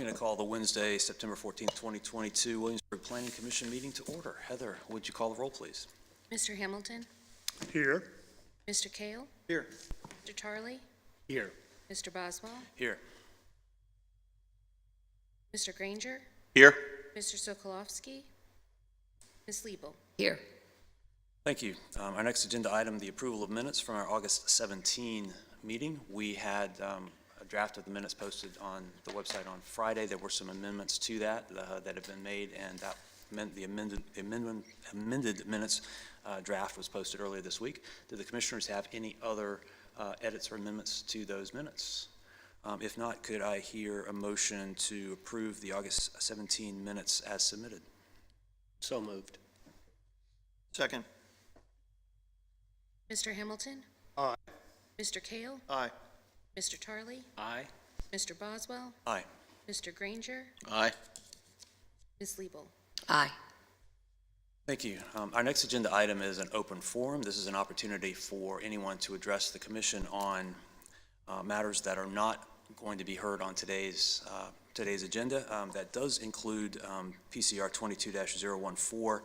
going to call the Wednesday, September 14th, 2022 Williamsburg Planning Commission meeting to order. Heather, would you call the roll, please? Mr. Hamilton? Here. Mr. Kale? Here. Mr. Charlie? Here. Mr. Boswell? Here. Mr. Granger? Here. Mr. Sokolowski? Ms. Liebel? Here. Thank you. Our next agenda item, the approval of minutes from our August 17 meeting. We had a draft of the minutes posted on the website on Friday. There were some amendments to that that have been made, and that meant the amended minutes draft was posted earlier this week. Do the commissioners have any other edits or amendments to those minutes? If not, could I hear a motion to approve the August 17 minutes as submitted? So moved. Second. Mr. Hamilton? Aye. Mr. Kale? Aye. Mr. Charlie? Aye. Mr. Boswell? Aye. Mr. Granger? Aye. Ms. Liebel? Aye. Thank you. Our next agenda item is an open forum. This is an opportunity for anyone to address the commission on matters that are not going to be heard on today's agenda. That does include PCR 22-014,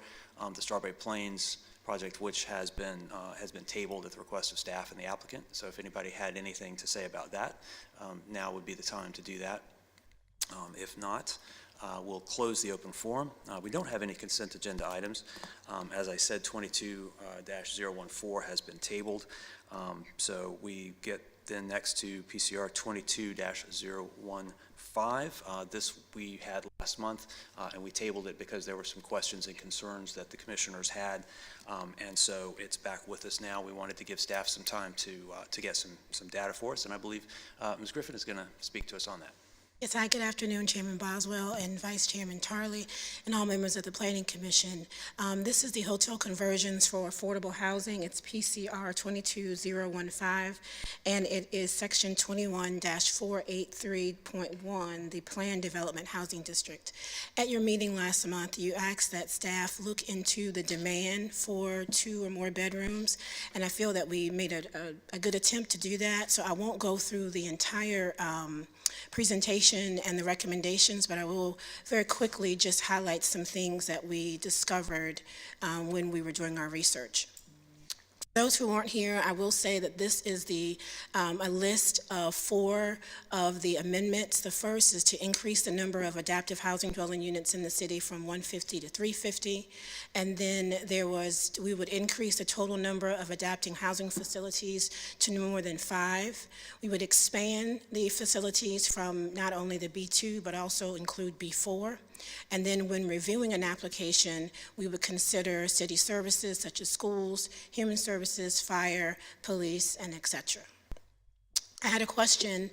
the Strawberry Plains project, which has been tabled at the request of staff and the applicant. So if anybody had anything to say about that, now would be the time to do that. If not, we'll close the open forum. We don't have any consent agenda items. As I said, 22-014 has been tabled. So we get then next to PCR 22-015. This we had last month, and we tabled it because there were some questions and concerns that the commissioners had, and so it's back with us now. We wanted to give staff some time to get some data for us, and I believe Ms. Griffin is going to speak to us on that. Yes, hi, good afternoon, Chairman Boswell and Vice Chairman Charlie and all members of the Planning Commission. This is the hotel conversions for affordable housing. It's PCR 22015, and it is section 21-483.1, the Planned Development Housing District. At your meeting last month, you asked that staff look into the demand for 2 or more bedrooms, and I feel that we made a good attempt to do that, so I won't go through the entire presentation and the recommendations, but I will very quickly just highlight some things that we discovered when we were doing our research. Those who aren't here, I will say that this is a list of 4 of the amendments. The first is to increase the number of adaptive housing dwelling units in the city from 150 to 350. And then we would increase the total number of adapting housing facilities to no more than 5. We would expand the facilities from not only the B2, but also include B4. And then when reviewing an application, we would consider city services such as schools, human services, fire, police, and et cetera. I had a question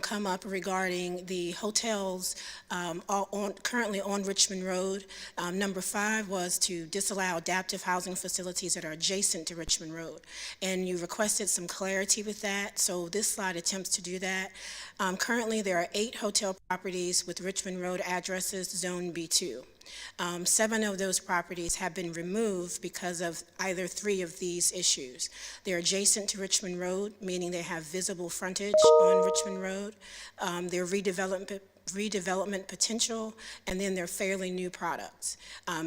come up regarding the hotels currently on Richmond Road. Number 5 was to disallow adaptive housing facilities that are adjacent to Richmond Road. And you requested some clarity with that, so this slide attempts to do that. Currently, there are 8 hotel properties with Richmond Road addresses, Zone B2. 7 of those properties have been removed because of either 3 of these issues. They're adjacent to Richmond Road, meaning they have visible frontage on Richmond Road. They're redevelopment potential, and then they're fairly new products.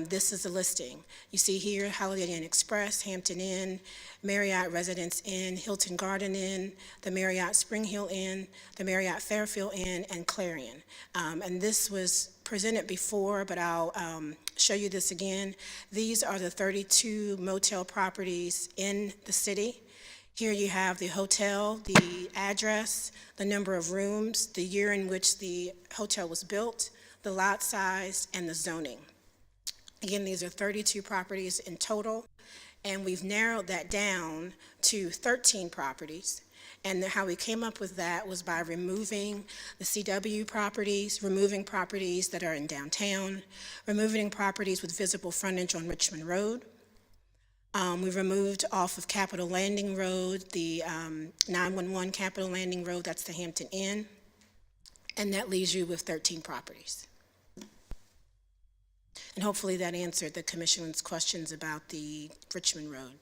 This is a listing. You see here Holiday Inn Express, Hampton Inn, Marriott Residence Inn, Hilton Garden Inn, the Marriott Spring Hill Inn, the Marriott Fairfield Inn, and Clarion. And this was presented before, but I'll show you this again. These are the 32 motel properties in the city. Here you have the hotel, the address, the number of rooms, the year in which the hotel was built, the lot size, and the zoning. Again, these are 32 properties in total, and we've narrowed that down to 13 properties. And how we came up with that was by removing the CW properties, removing properties that are in downtown, removing properties with visible frontage on Richmond Road. We removed off of Capitol Landing Road, the 911 Capitol Landing Road, that's the Hampton Inn, and that leaves you with 13 properties. And hopefully that answered the Commission's questions about the Richmond Road.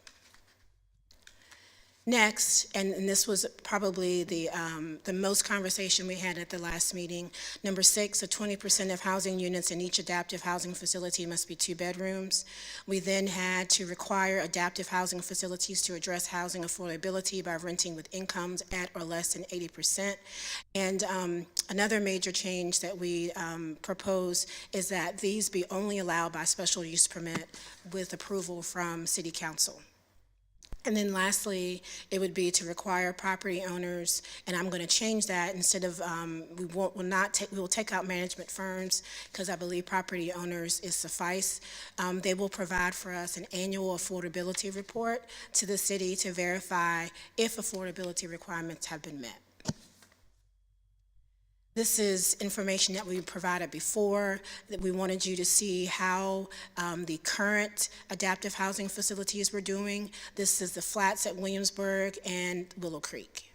Next, and this was probably the most conversation we had at the last meeting, number 6, 20% of housing units in each adaptive housing facility must be 2 bedrooms. We then had to require adaptive housing facilities to address housing affordability by renting with incomes at or less than 80%. And another major change that we propose is that these be only allowed by special use permit with approval from City Council. And then lastly, it would be to require property owners, and I'm going to change that, instead of, we will take out management firms, because I believe property owners is suffice. They will provide for us an annual affordability report to the city to verify if affordability requirements have been met. This is information that we provided before, that we wanted you to see how the current adaptive housing facilities were doing. This is the Flats at Williamsburg and Willow Creek.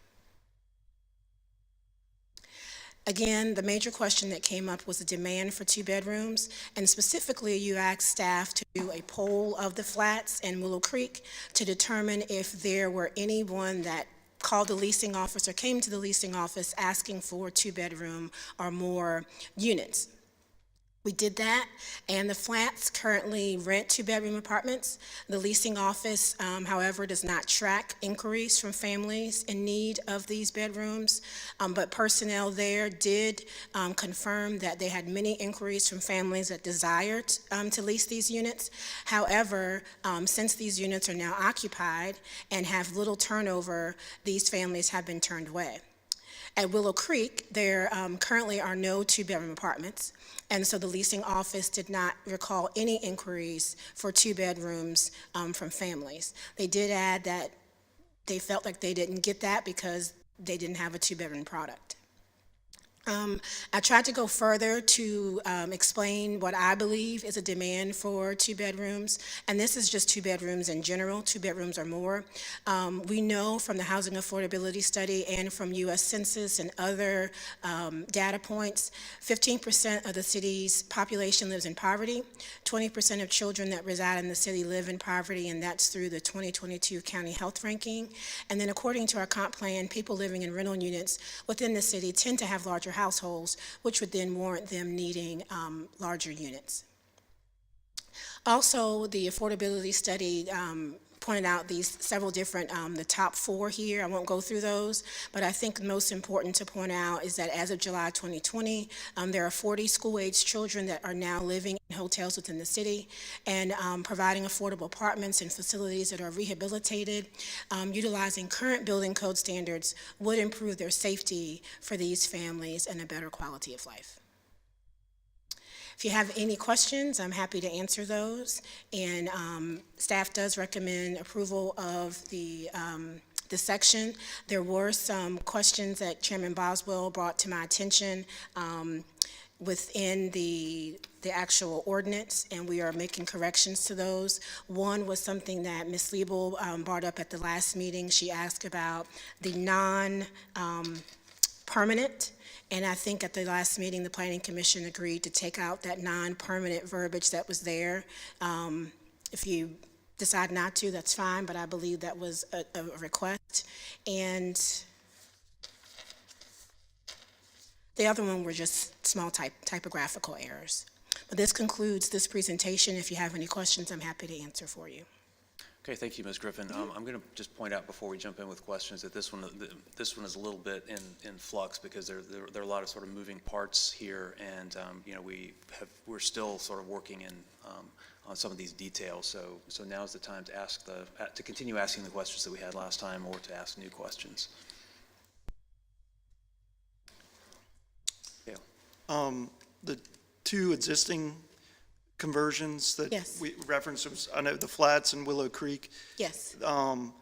Again, the major question that came up was the demand for 2 bedrooms, and specifically you asked staff to do a poll of the Flats and Willow Creek to determine if there were anyone that called the leasing office or came to the leasing office asking for 2-bedroom or more units. We did that, and the Flats currently rent 2-bedroom apartments. The leasing office, however, does not track inquiries from families in need of these bedrooms, but personnel there did confirm that they had many inquiries from families that desired to lease these units. However, since these units are now occupied and have little turnover, these families have been turned away. At Willow Creek, there currently are no 2-bedroom apartments, and so the leasing office did not recall any inquiries for 2 bedrooms from families. They did add that they felt like they didn't get that because they didn't have a 2-bedroom product. I tried to go further to explain what I believe is a demand for 2 bedrooms, and this is just 2 bedrooms in general, 2 bedrooms or more. We know from the Housing Affordability Study and from U.S. Census and other data points, 15% of the city's population lives in poverty, 20% of children that reside in the city live in poverty, and that's through the 2022 County Health Ranking. And then according to our comp plan, people living in rental units within the city tend to have larger households, which would then warrant them needing larger units. Also, the affordability study pointed out these several different, the top 4 here. I won't go through those, but I think most important to point out is that as of July 2020, there are 40 school-aged children that are now living in hotels within the city and providing affordable apartments and facilities that are rehabilitated. Utilizing current building code standards would improve their safety for these families and a better quality of life. If you have any questions, I'm happy to answer those. And staff does recommend approval of the section. There were some questions that Chairman Boswell brought to my attention within the actual ordinance, and we are making corrections to those. One was something that Ms. Liebel brought up at the last meeting. She asked about the non-permanent. And I think at the last meeting, the Planning Commission agreed to take out that non-permanent verbiage that was there. If you decide not to, that's fine, but I believe that was a request. And the other one were just small typographical errors. But this concludes this presentation. If you have any questions, I'm happy to answer for you. Okay, thank you, Ms. Griffin. I'm going to just point out before we jump in with questions that this one is a little bit in flux because there are a lot of sort of moving parts here, and you know, we're still sort of working on some of these details. So now is the time to continue asking the questions that we had last time, or to ask new questions. Yeah. The 2 existing conversions that Yes. we referenced, I know the Flats and Willow Creek, Yes, and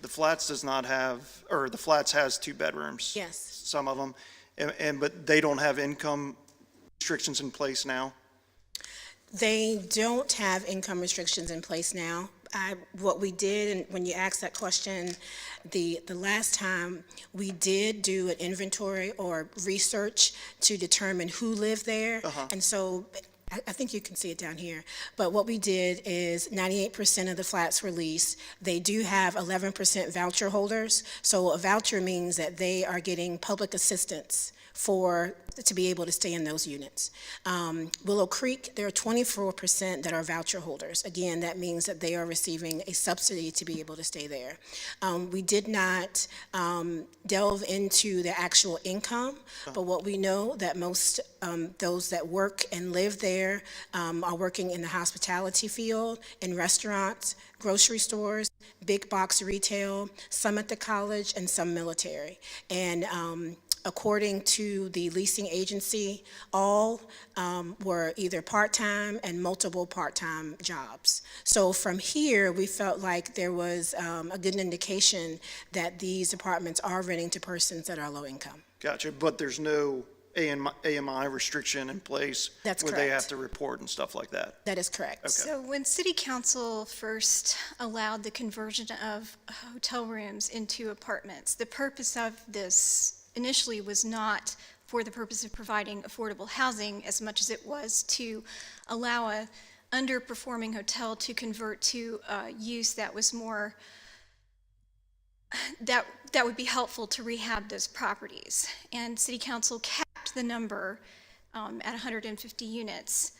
the Flats does not have, or the Flats has 2 bedrooms. yes. Some of them, but they don't have income restrictions in place now. They don't have income restrictions in place now. What we did, and when you asked that question, the last time, we did do an inventory or research to determine who lived there. And so I think you can see it down here. But what we did is 98% of the flats were leased. They do have 11% voucher holders. So a voucher means that they are getting public assistance to be able to stay in those units. Willow Creek, there are 24% that are voucher holders. Again, that means that they are receiving a subsidy to be able to stay there. We did not delve into the actual income, but what we know that most those that work and live there are working in the hospitality field, in restaurants, grocery stores, big box retail, some at the college, and some military. And according to the leasing agency, all were either part-time and multiple part-time jobs. So from here, we felt like there was a good indication that these apartments are renting to persons that are low income. Gotcha, but there's no AMI restriction in place? That's where they correct. have to report and stuff like that? That is correct. So when City Council first allowed the conversion of hotel rooms into apartments, the purpose of this initially was not for the purpose of providing affordable housing as much as it was to allow a underperforming hotel to convert to a use that was more, that would be helpful to rehab those properties. And City Council capped the number at 150 units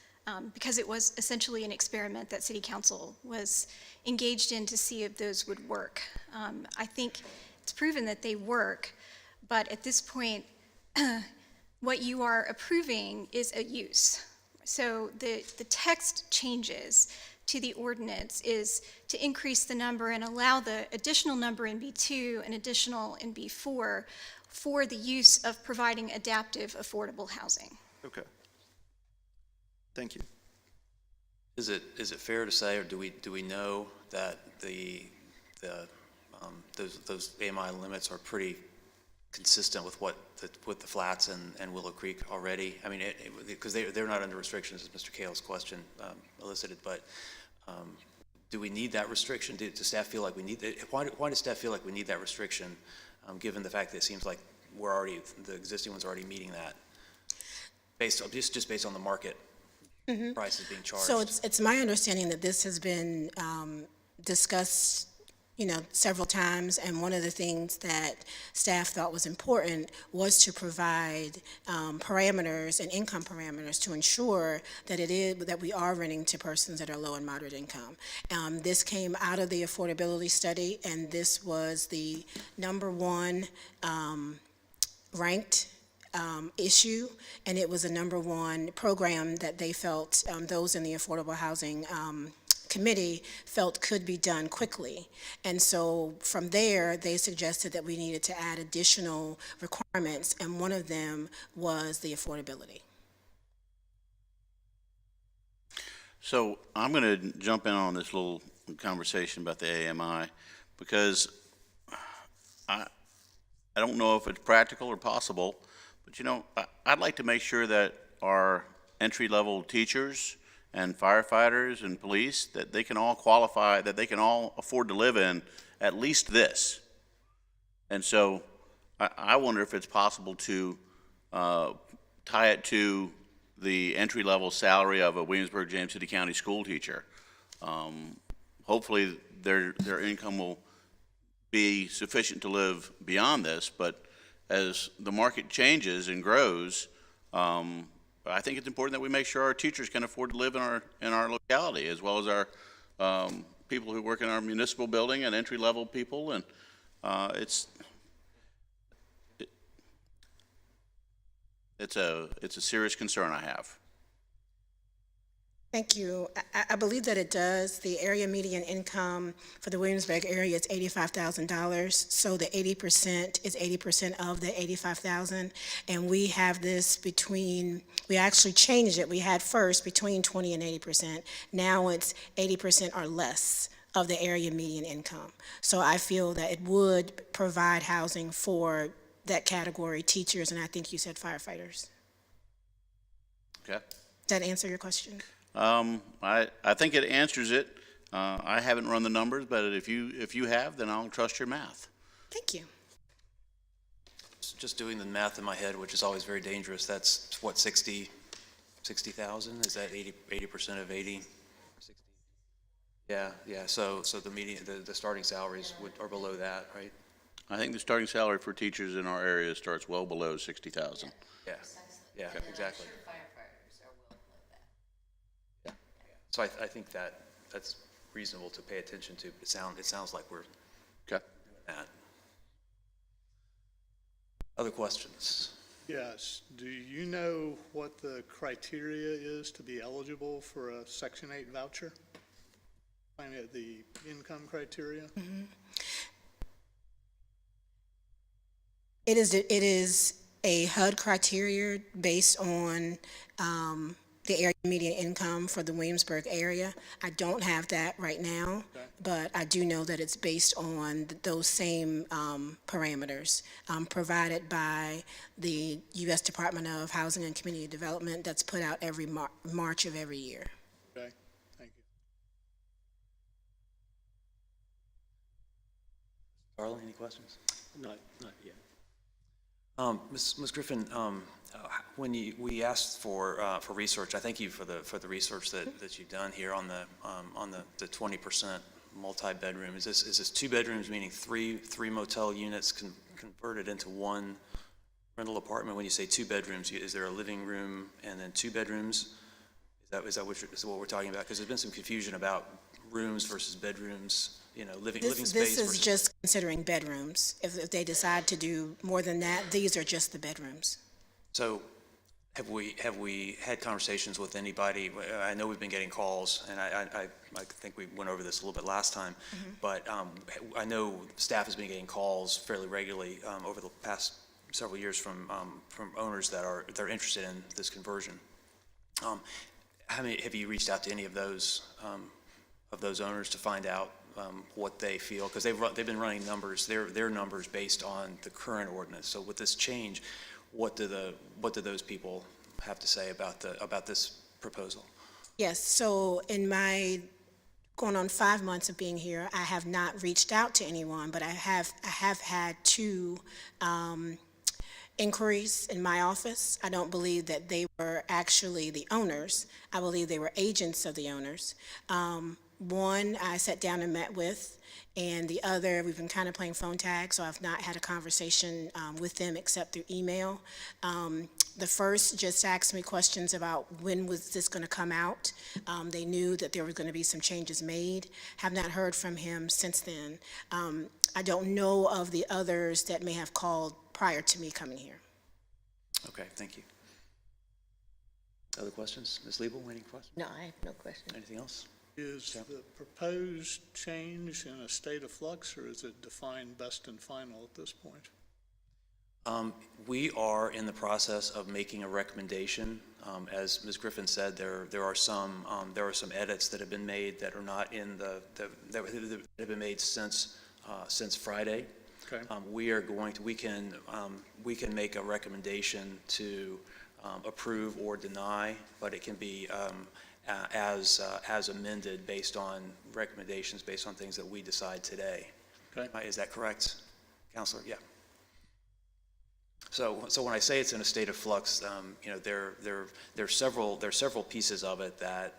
because it was essentially an experiment that City Council was engaged in to see if those would work. I think it's proven that they work, but at this point, what you are approving is a use. So the text changes to the ordinance is to increase the number and allow the additional number in B2 and additional in B4 for the use of providing adaptive, affordable housing. Okay. Thank you. Is it fair to say, or do we know that those AMI limits are pretty consistent with what the flats and Willow Creek already? I mean, because they're not under restrictions, as Mr. Kale's question elicited, but do we need that restriction? Does staff feel like we need that? Why does staff feel like we need that restriction, given the fact that it seems like the existing ones are already meeting that, just based on the market prices being charged? So it's my understanding that this has been discussed, several times, and one of the things that staff thought was important was to provide parameters and income parameters to ensure that we are renting to persons that are low and moderate income. This came out of the affordability study, and this was the number one ranked issue, and it was a number one program that they felt those in the Affordable Housing Committee felt could be done quickly. And so from there, they suggested that we needed to add additional requirements, and one of them was the affordability. So I'm going to jump in on this little conversation about the AMI because I don't know if it's practical or possible, but I'd like to make sure that our entry-level teachers and firefighters and police, that they can all qualify, that they can all afford to live in at least this. And so I wonder if it's possible to tie it to the entry-level salary of a Williamsburg, James City County school teacher. Hopefully their income will be sufficient to live beyond this, but as the market changes and grows, I think it's important that we make sure our teachers can afford to live in our locality, as well as our people who work in our municipal building and entry-level people, and it's a serious concern I have. Thank you. I believe that it does. The area median income for the Williamsburg area is $85,000. So the 80% is 80% of the $85,000. And we have this we actually changed it. We had first between 20 and 80%. Now it's 80% or less of the area median income. So I feel that it would provide housing for that category, teachers, and I think you said firefighters. Okay. Does that answer your question? I think it answers it. I haven't run the numbers, but if you have, then I'll trust your math. Thank you. Just doing the math in my head, which is always very dangerous, that's what, 60 60,000? Is that 80% of 80? 60? Yeah, so the median, the starting salaries are below that, right? I think the starting salary for teachers in our area starts well below 60,000. Yeah, yeah, exactly. Firefighters are well below that. So I think that's reasonable to pay attention to, but it sounds like we're Okay. doing that. Other questions? Yes. Do you know what the criteria is to be eligible for a Section 8 voucher? Find out the income criteria? It is a HUD criteria based on the area median income for the Williamsburg area. I don't have that right now, but I do know that it's based on those same parameters provided by the U.S. Department of Housing and Community Development that's put out every March of every year. Okay, thank you. Carla, any questions? Not yet. Ms. Griffin, when we asked for research, I thank you for the research that you've done here on the 20% multi-bedroom. Is this 2 bedrooms, meaning three motel units converted into one rental apartment? When you say 2 bedrooms, is there a living room and then 2 bedrooms? Is that what we're talking about? Because there's been some confusion about rooms versus bedrooms. Living space This is versus. just considering bedrooms. If they decide to do more than that, these are just the bedrooms. So have we had conversations with anybody? I know we've been getting calls, and I think we went over this a little bit last time, but I know staff has been getting calls fairly regularly over the past several years from owners that are interested in this conversion. Have you reached out to any of those owners to find out what they feel? Because they've been running numbers, their numbers based on the current ordinance. So with this change, what do those people have to say about this proposal? Yes, so in my going on 5 months of being here, I have not reached out to anyone, but I have had 2 inquiries in my office. I don't believe that they were actually the owners. I believe they were agents of the owners. One I sat down and met with, and the other, we've been kind of playing phone tag, so I've not had a conversation with them except through email. The first just asked me questions about when was this going to come out. They knew that there were going to be some changes made. Have not heard from him since then. I don't know of the others that may have called prior to me coming here. Okay, thank you. Other questions? Ms. Liebel, any questions? No, I have no question. Anything else? Is the proposed change in a state of flux, or is it defined best and final at this point? We are in the process of making a recommendation. As Ms. Griffin said, there are some edits that have been made that are not in that have been made since Friday. Okay. We can make a recommendation to approve or deny, but it can be as amended based on recommendations, based on things that we decide today. Okay. Is that correct, Counselor? Yeah. So when I say it's in a state of flux, there are several pieces of it that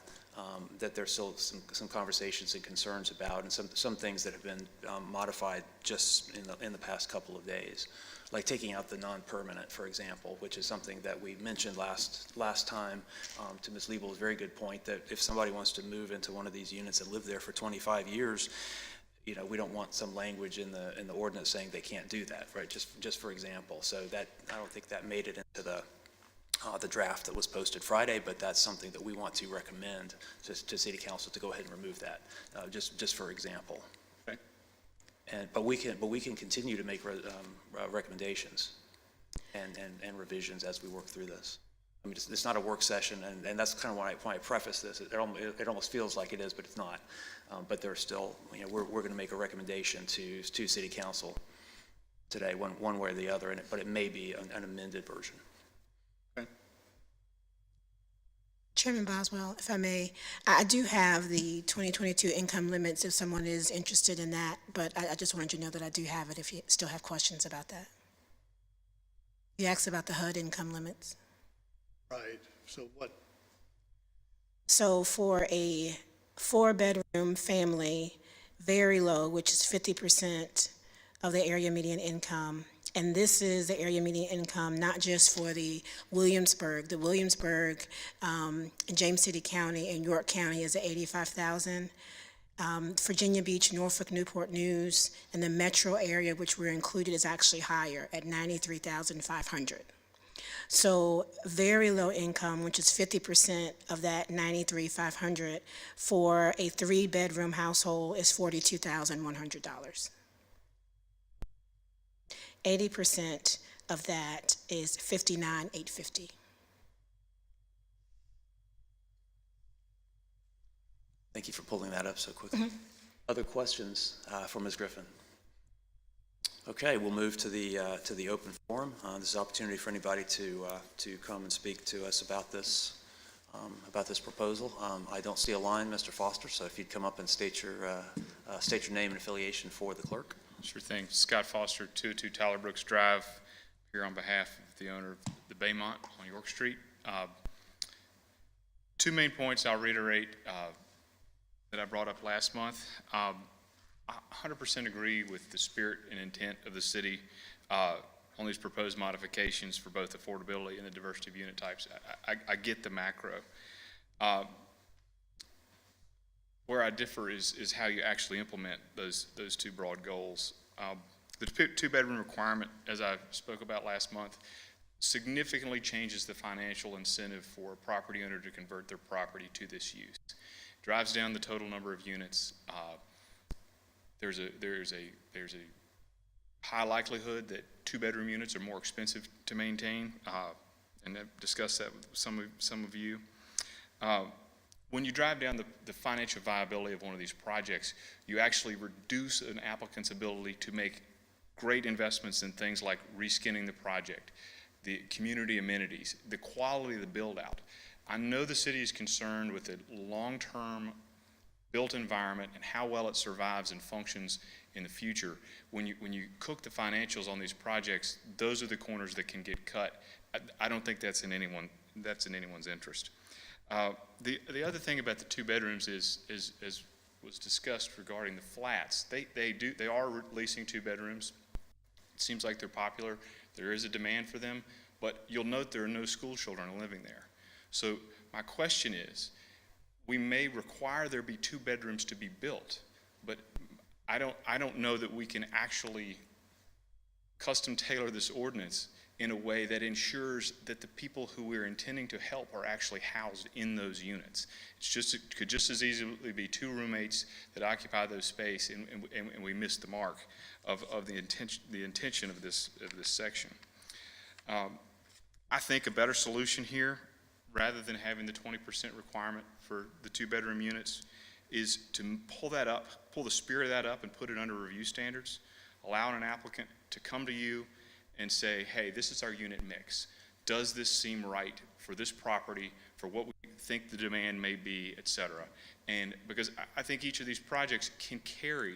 there's still some conversations and concerns about, and some things that have been modified just in the past couple of days, like taking out the non-permanent, for example, which is something that we mentioned last time to Ms. Liebel. A very good point that if somebody wants to move into one of these units and live there for 25 years, we don't want some language in the ordinance saying they can't do that, right? Just for example. So that, I don't think that made it into the draft that was posted Friday, but that's something that we want to recommend to City Council to go ahead and remove that, just for example. Okay. But we can continue to make recommendations and revisions as we work through this. I mean, it's not a work session, and that's kind of why I preface this. It almost feels like it is, but it's not. But there's still, we're going to make a recommendation to City Council today, one way or the other, but it may be an amended version. Okay. Chairman Boswell, if I may, I do have the 2022 income limits if someone is interested in that, but I just wanted you to know that I do have it if you still have questions about that. You asked about the HUD income limits. Right. So what So for a 4-bedroom family, very low, which is 50% of the area median income, and this is the area median income not just for the Williamsburg, James City County, and York County is at 85,000. Virginia Beach, Norfolk, Newport News, and the metro area, which we're included, is actually higher at 93,500. So very low income, which is 50% of that 93,500, for a 3-bedroom household is $42,100. 80% of that is $59,850. Thank you for pulling that up so quickly. Other questions for Ms. Griffin? Okay, we'll move to the open forum. This is an opportunity for anybody to come and speak to us about this proposal. I don't see a line, Mr. Foster, so if you'd come up and state your name and affiliation for the clerk. Sure thing. Scott Foster, 202 Tyler Brooks Drive, here on behalf of the owner of the Baymont on York Street. Two main points I'll reiterate that I brought up last month. I 100% agree with the spirit and intent of the city on these proposed modifications for both affordability and the diversity of unit types. I get the macro. Where I differ is how you actually implement those two broad goals. The 2-bedroom requirement, as I spoke about last month, significantly changes the financial incentive for a property owner to convert their property to this use. Drives down the total number of units. There's a high likelihood that 2-bedroom units are more expensive to maintain, and I've discussed that with some of you. When you drive down the financial viability of one of these projects, you actually reduce an applicant's ability to make great investments in things like reskinning the project, the community amenities, the quality of the build-out. I know the city is concerned with the long-term built environment and how well it survives and functions in the future. When you cook the financials on these projects, those are the corners that can get cut. I don't think that's in anyone's interest. The other thing about the 2 bedrooms is as was discussed regarding the flats. They are leasing 2 bedrooms. It seems like they're popular. There is a demand for them, but you'll note there are no school children living there. So my question is, we may require there be 2 bedrooms to be built, but I don't know that we can actually custom tailor this ordinance in a way that ensures that the people who we're intending to help are actually housed in those units. It could just as easily be 2 roommates that occupy those space, and we miss the mark of the intention of this section. I think a better solution here, rather than having the 20% requirement for the 2-bedroom units, is to pull the spirit of that up and put it under review standards, allowing an applicant to come to you and say, hey, this is our unit mix. Does this seem right for this property, for what we think the demand may be, et cetera? And because I think each of these projects can carry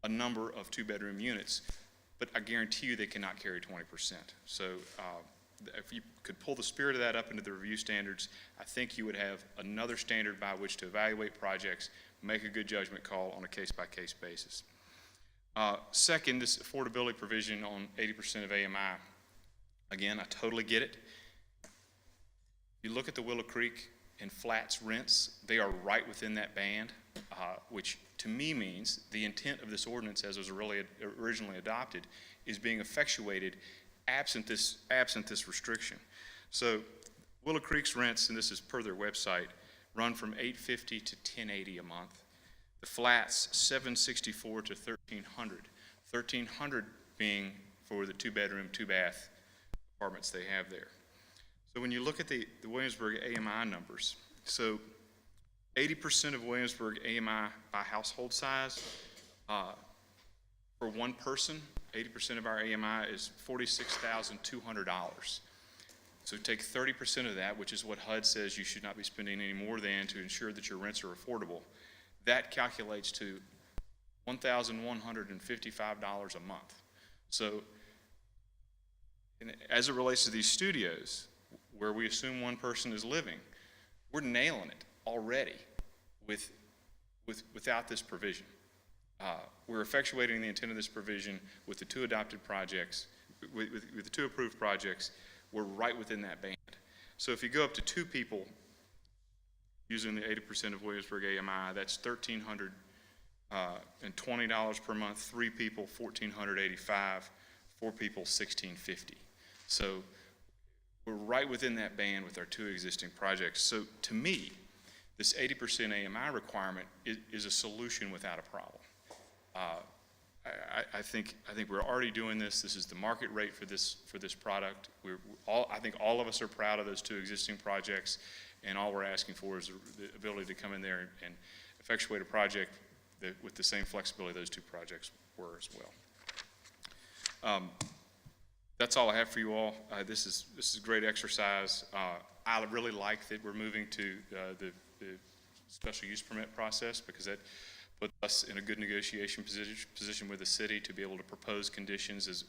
a number of 2-bedroom units, but I guarantee you they cannot carry 20%. So if you could pull the spirit of that up into the review standards, I think you would have another standard by which to evaluate projects, make a good judgment call on a case-by-case basis. Second, this affordability provision on 80% of AMI. Again, I totally get it. You look at the Willow Creek and Flats rents, they are right within that band, which to me means the intent of this ordinance as it was really originally adopted is being effectuated absent this restriction. So Willow Creek's rents, and this is per their website, run from $850 to $1,080 a month. The Flats, $764 to $1,300. $1,300 being for the 2-bedroom, 2-bath apartments they have there. So when you look at the Williamsburg AMI numbers, so 80% of Williamsburg AMI by household size, for one person, 80% of our AMI is $46,200. So take 30% of that, which is what HUD says you should not be spending any more than to ensure that your rents are affordable. That calculates to $1,155 a month. So as it relates to these studios, where we assume one person is living, we're nailing it already without this provision. We're effectuating the intent of this provision with the two adopted projects, with the two approved projects. We're right within that band. So if you go up to two people using the 80% of Williamsburg AMI, that's $1,320 per month. 3 people, $1,485. 4 people, $1,650. So we're right within that band with our two existing projects. So to me, this 80% AMI requirement is a solution without a problem. I think we're already doing this. This is the market rate for this product. I think all of us are proud of those two existing projects, and all we're asking for is the ability to come in there and effectuate a project with the same flexibility those two projects were as well. That's all I have for you all. This is a great exercise. I really like that we're moving to the special use permit process, because that puts us in a good negotiation position with the city to be able to propose conditions as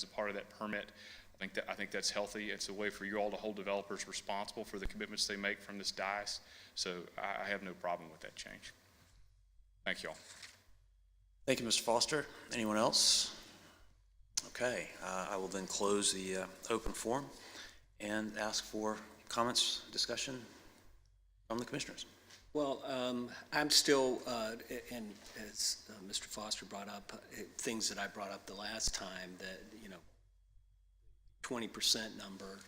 a part of that permit. I think that's healthy. It's a way for you all to hold developers responsible for the commitments they make from this dais. So I have no problem with that change. Thank you all. Thank you, Mr. Foster. Anyone else? Okay, I will then close the open forum and ask for comments, discussion from the commissioners. Well, I'm still, and as Mr. Foster brought up, things that I brought up the last time, that, 20% number,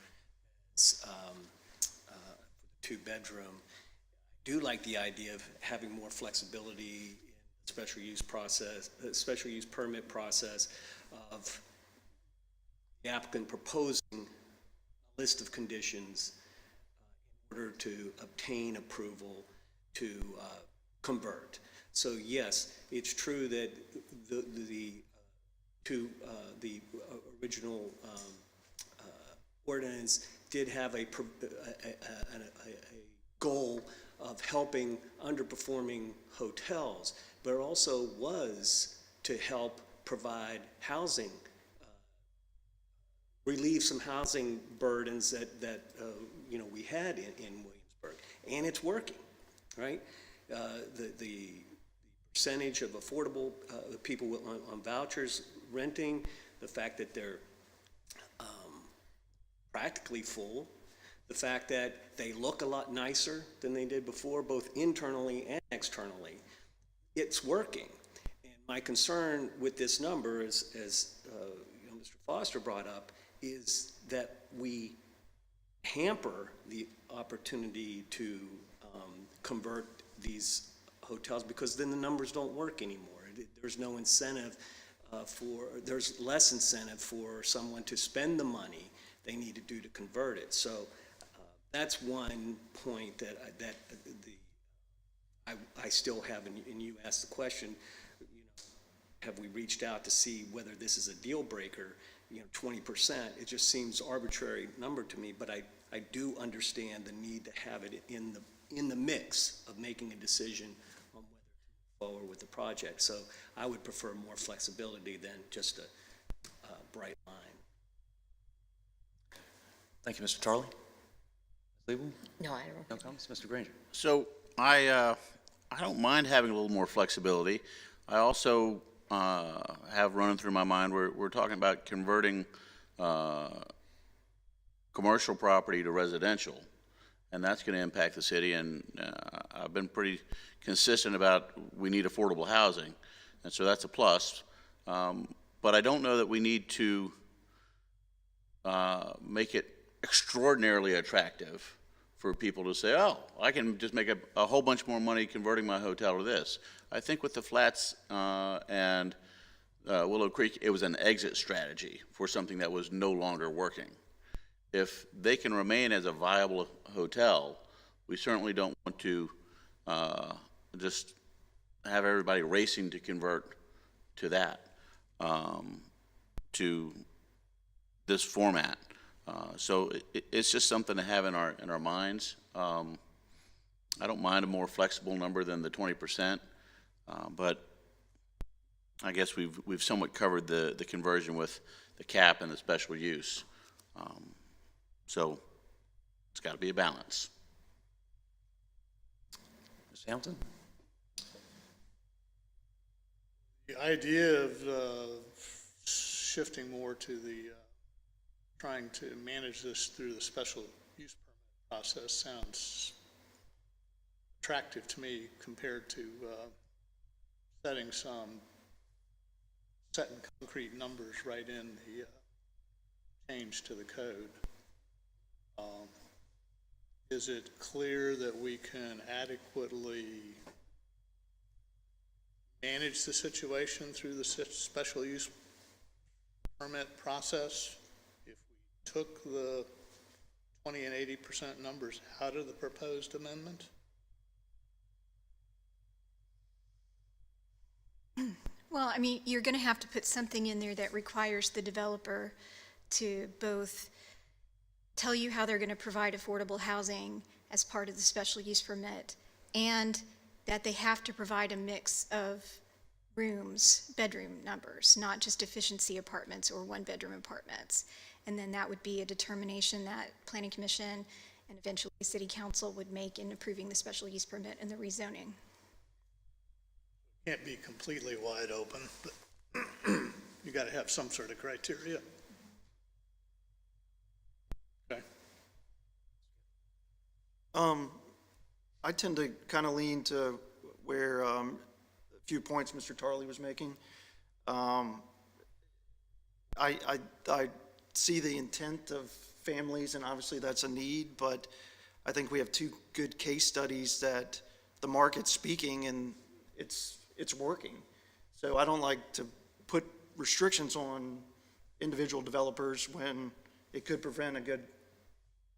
two-bedroom. I do like the idea of having more flexibility in the special use process, the special use permit process, of the applicant proposing a list of conditions in order to obtain approval to convert. So yes, it's true that the original ordinance did have a goal of helping underperforming hotels, but it also was to help provide housing, relieve some housing burdens that we had in Williamsburg, and it's working. Right, the percentage of affordable people on vouchers renting, the fact that they're practically full, the fact that they look a lot nicer than they did before, both internally and externally, it's working. And my concern with this number, as Mr. Foster brought up, is that we hamper the opportunity to convert these hotels, because then the numbers don't work anymore. There's no incentive there's less incentive for someone to spend the money they need to do to convert it. So that's one point that I still have, and you asked the question, have we reached out to see whether this is a deal breaker? 20%, it just seems arbitrary number to me, but I do understand the need to have it in the mix of making a decision on whether to move forward with the project. So I would prefer more flexibility than just a bright line. Thank you, Mr. Tarley. Ms. Liebel? No, I don't. No comments? Mr. Granger? So I don't mind having a little more flexibility. I also have running through my mind, we're talking about converting commercial property to residential, and that's going to impact the city. And I've been pretty consistent about we need affordable housing, and so that's a plus. But I don't know that we need to make it extraordinarily attractive for people to say, oh, I can just make a whole bunch more money converting my hotel to this. I think with the Flats and Willow Creek, it was an exit strategy for something that was no longer working. If they can remain as a viable hotel, we certainly don't want to just have everybody racing to convert to that, to this format. So it's just something to have in our minds. I don't mind a more flexible number than the 20%, but I guess we've somewhat covered the conversion with the cap and the special use. So it's got to be a balance. Hamilton? The idea of shifting more to the, trying to manage this through the special use permit process sounds attractive to me compared to setting concrete numbers right in the change to the code. Is it clear that we can adequately manage the situation through the special use permit process if we took the 20 and 80% numbers out of the proposed amendment? Well, I mean, you're going to have to put something in there that requires the developer to both tell you how they're going to provide affordable housing as part of the special use permit, and that they have to provide a mix of rooms, bedroom numbers, not just efficiency apartments or one-bedroom apartments. And then that would be a determination that Planning Commission and eventually City Council would make in approving the special use permit and the rezoning. Can't be completely wide open, but you got to have some sort of criteria. Okay. I tend to kind of lean to where a few points Mr. Tarley was making. I see the intent of families, and obviously that's a need, but I think we have two good case studies that the market's speaking and it's working. So I don't like to put restrictions on individual developers when it could prevent a good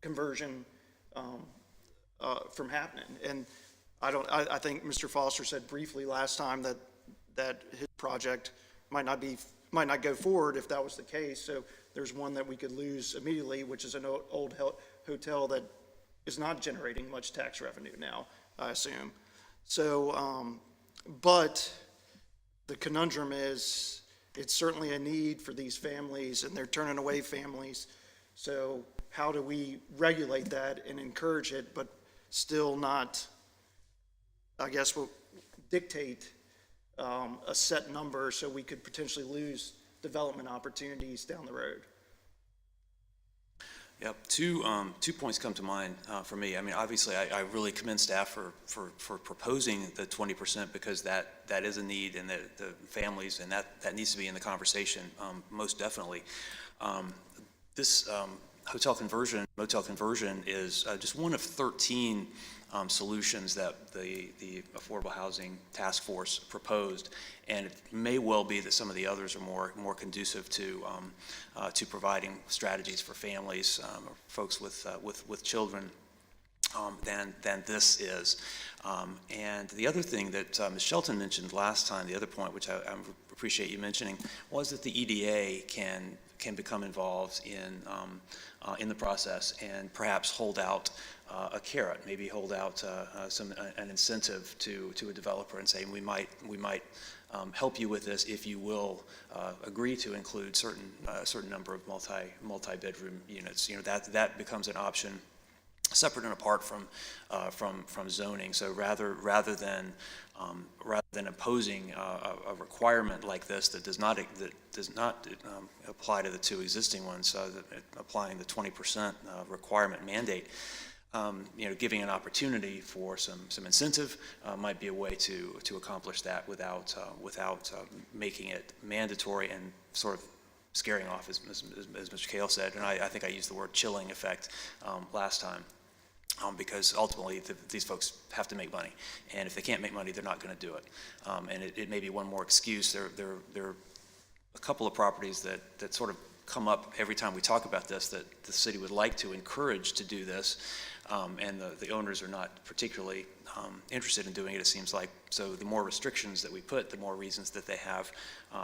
conversion from happening. And I think Mr. Foster said briefly last time that his project might not go forward if that was the case. So there's one that we could lose immediately, which is an old hotel that is not generating much tax revenue now, I assume. So, but the conundrum is it's certainly a need for these families, and they're turning away families. So how do we regulate that and encourage it, but still not, I guess, we'll dictate a set number so we could potentially lose development opportunities down the road? Yep, two points come to mind for me. I mean, obviously, I really commend staff for proposing the 20% because that is a need, and the families, and that needs to be in the conversation, most definitely. This motel conversion is just one of 13 solutions that the Affordable Housing Task Force proposed, and it may well be that some of the others are more conducive to providing strategies for families or folks with children than this is. And the other thing that Ms. Shelton mentioned last time, the other point which I appreciate you mentioning, was that the EDA can become involved in the process and perhaps hold out a carrot, maybe hold out an incentive to a developer and say, we might help you with this if you will agree to include certain number of multi-bedroom units. You know, that becomes an option separate and apart from zoning. So rather than imposing a requirement like this that does not apply to the two existing ones, applying the 20% requirement mandate, giving an opportunity for some incentive might be a way to accomplish that without making it mandatory and sort of scaring off, as Mr. Kale said, and I think I used the word chilling effect last time. Because ultimately these folks have to make money, and if they can't make money, they're not going to do it. And it may be one more excuse. There are a couple of properties that sort of come up every time we talk about this that the city would like to encourage to do this, and the owners are not particularly interested in doing it, it seems like. So the more restrictions that we put, the more reasons that they have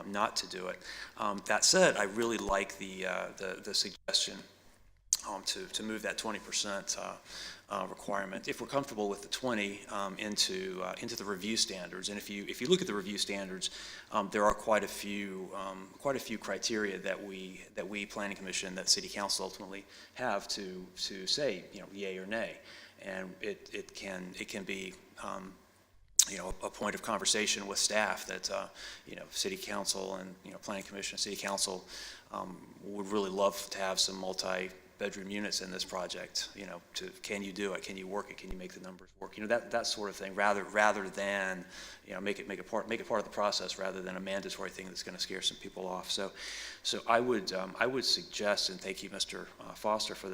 not to do it. That said, I really like the suggestion to move that 20% requirement, if we're comfortable with the 20, into the review standards. And if you look at the review standards, there are quite a few criteria that we Planning Commission, that City Council ultimately have to say, yay or nay. And it can be a point of conversation with staff that, city council and, planning commission, city council would really love to have some multi-bedroom units in this project, can you do it? Can you work it? Can you make the numbers work? That sort of thing, rather than, make it part of the process rather than a mandatory thing that's going to scare some people off. So I would suggest, and thank you, Mr. Foster, for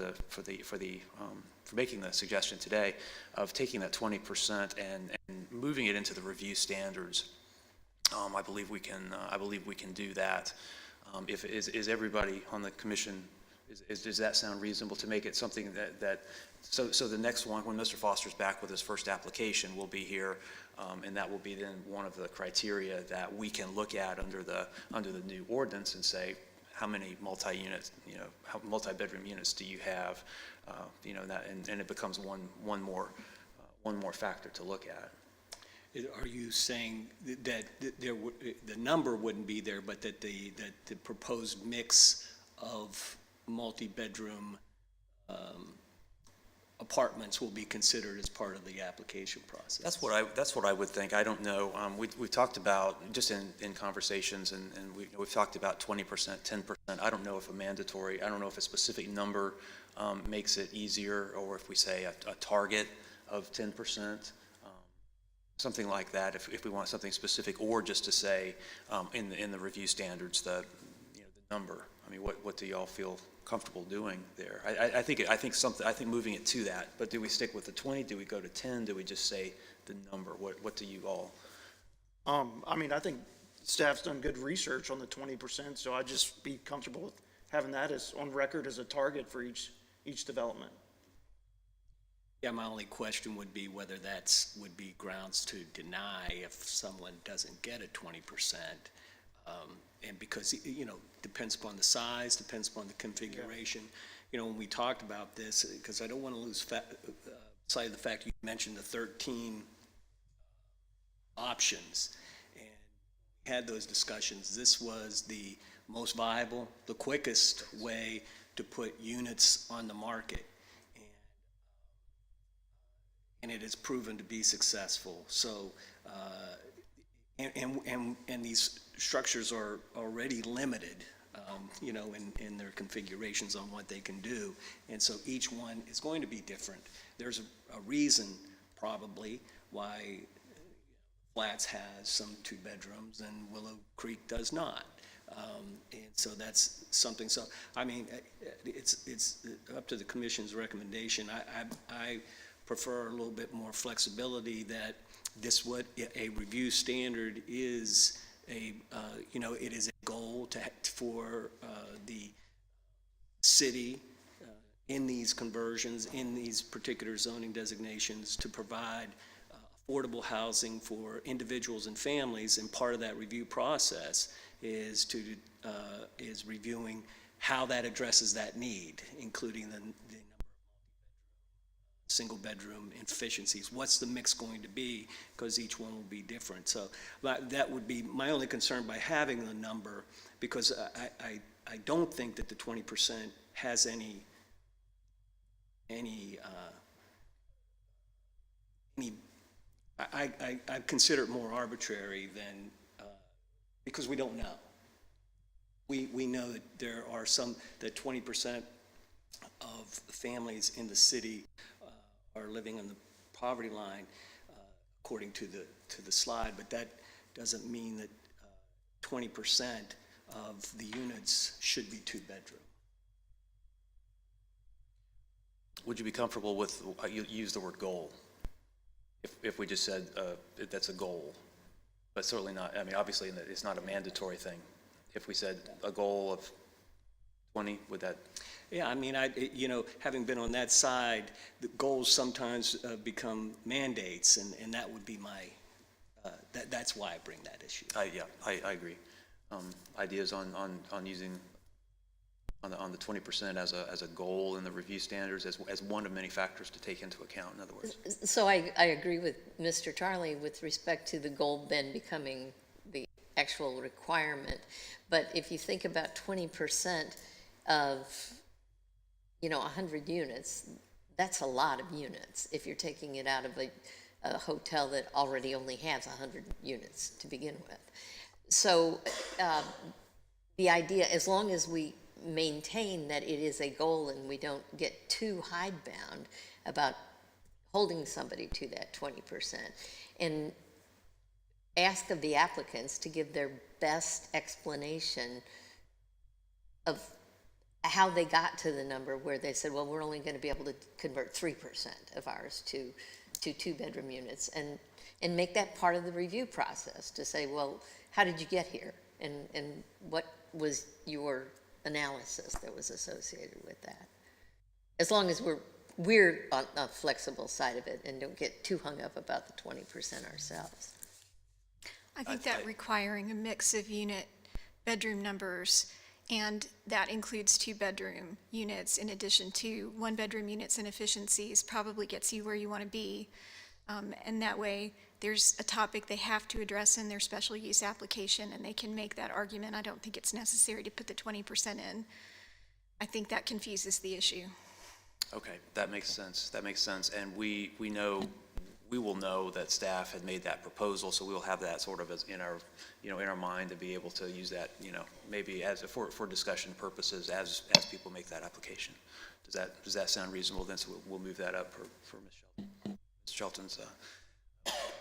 making the suggestion today of taking that 20% and moving it into the review standards. I believe we can do that. Is everybody on the commission? Does that sound reasonable to make it something so the next one, when Mr. Foster's back with his first application, will be here, and that will be then one of the criteria that we can look at under the new ordinance and say, how many multi-bedroom units do you have? And it becomes one more factor to look at. Are you saying that the number wouldn't be there, but that the proposed mix of multi-bedroom apartments will be considered as part of the application process? That's what I would think. I don't know. We've talked about, just in conversations, and we've talked about 20%, 10%. I don't know if I don't know if a specific number makes it easier, or if we say a target of 10%. Something like that, if we want something specific, or just to say in the review standards the number. I mean, what do y'all feel comfortable doing there? I think moving it to that. But do we stick with the 20? Do we go to 10? Do we just say the number? What do you all? I think staff's done good research on the 20%, so I'd just be comfortable with having that as on record as a target for each development. Yeah, my only question would be whether would be grounds to deny if someone doesn't get a 20%. And because, depends upon the size, depends upon the configuration. When we talked about this, because I don't want to lose sight of the fact you mentioned the 13 options. And we had those discussions. This was the most viable, the quickest way to put units on the market. And it has proven to be successful. So, and these structures are already limited, in their configurations on what they can do. And so each one is going to be different. There's a reason, probably, why Flats has some 2 bedrooms and Willow Creek does not. And so that's something. So, it's up to the commission's recommendation. I prefer a little bit more flexibility that a review standard is it is a goal for the city in these conversions, in these particular zoning designations, to provide affordable housing for individuals and families, and part of that review process is reviewing how that addresses that need, including the single bedroom efficiencies. What's the mix going to be? Because each one will be different. So that would be my only concern by having the number, because I don't think that the 20% has any I consider it more arbitrary than, because we don't know. We know that there are that 20% of families in the city are living on the poverty line, according to the slide, but that doesn't mean that 20% of the units should be 2-bedroom. Would you be comfortable with, you use the word goal, if we just said that's a goal, but certainly not, obviously it's not a mandatory thing. If we said a goal of 20, would that? Yeah, having been on that side, the goals sometimes become mandates, and that would be my, that's why I bring that issue. I agree. Ideas on using on the 20% as a goal in the review standards as one of many factors to take into account, in other words. So I agree with Mr. Tarley with respect to the goal then becoming the actual requirement. But if you think about 20% of 100 units, that's a lot of units if you're taking it out of a a hotel that already only has 100 units to begin with. So the idea, as long as we maintain that it is a goal and we don't get too hidebound about holding somebody to that 20%, and ask of the applicants to give their best explanation of how they got to the number where they said, well, we're only going to be able to convert 3% of ours to two-bedroom units, and make that part of the review process to say, well, how did you get here? And what was your analysis that was associated with that? As long as we're on the flexible side of it and don't get too hung up about the 20% ourselves. I think that requiring a mix of unit bedroom numbers, and that includes two-bedroom units in addition to one-bedroom units and efficiencies, probably gets you where you want to be. And that way, there's a topic they have to address in their special use application, and they can make that argument. I don't think it's necessary to put the 20% in. I think that confuses the issue. Okay, that makes sense. That makes sense. And we will know that staff had made that proposal, so we'll have that sort of as in our, in our mind to be able to use that, maybe as for discussion purposes as people make that application. Does that sound reasonable? Then so we'll move that up for Ms. Shelton's